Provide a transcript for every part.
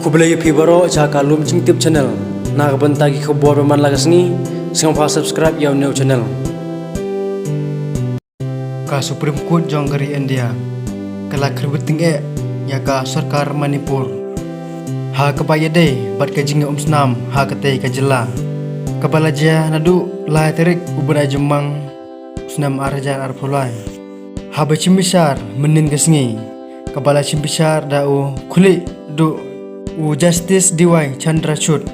Kublai Pibaro Chakalum Chingtip channel. Nakabantagi ko buwan man lagas ni. Sing subscribe yaw new channel. Ka Supreme Court jong kari India. Kala kributing ya ka Sarkar Manipur. Ha kabayade bat kajing snam ha katay kajela. Kabalaja nadu la terik ubana jemang snam arajan arpolai. Ha bachimisar menin gasngi. Kabala chimbisar dau kuli du u Justice DY Chandrachud.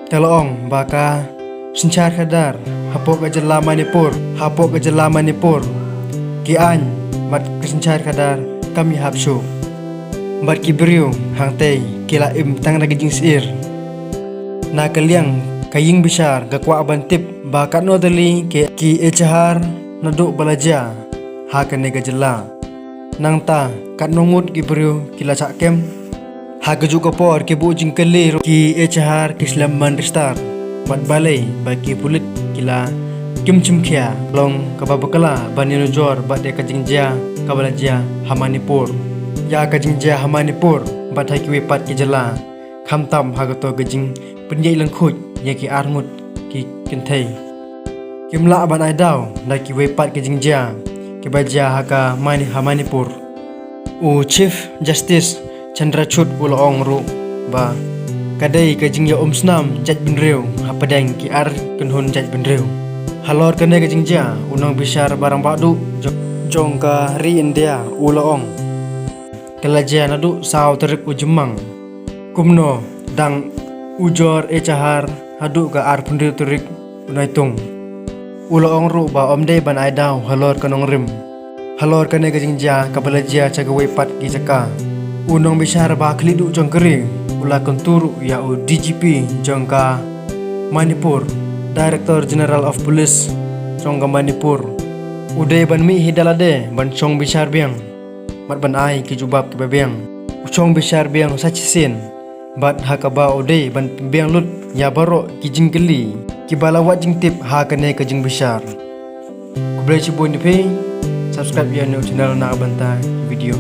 Telong baka sencar kadar hapok kajela Manipur. Kian mat kesencar kadar kami hapsu. Bat kibriu hangtei kila tang nagijing sir. Na kaliang kaying besar gakwa abantip bakat nodali ki echahar nadu balaja hakane gajela. Nang ta kat nongut kibriu kila cakem. Hagaju kapor ke bu jingkeli ki echahar kislam mandristar. Mat balai bagi pulit kila kim chimkhia long kababakala baninu jor bade kajingja kabalaja Manipur. Ya kajingja Manipur bathai ki wepat ki jela khamtam hagato gajing penjai lengkhut ya ki armut ki kinthai kimla ban aidau na ki wepat kajingja ki baja haka Manipur. U Chief Justice Chandrachud ulong ru ba kadai kajingja snam jaj benreu hapadang ki ar kenhun jaj benreu halor kene kajingja unang bisar barang badu jongka ri India ulong kelaja nadu saw terik ujemang kumno dang ujor echahar hadu ka ar pundir terik unaitung ulong ru ba omde ban aidau halor kanong rim halor kene kajingja kabalaja cagawai pat ki jaka unang bisar ba khlidu jongkeri ula konturu ya u DGP jongka Manipur Director General of Police jongka Manipur uday ban mi hidalade ban chong bisar biang mat ban ai ki jubab ki babiang uchong bisar biang sachisin bat hakaba uday ban biang lut ya baro ki jingkeli ki balawat jingtip ha kane ka jing bisar kublai chibon ni pe subscribe ya new channel na bantai video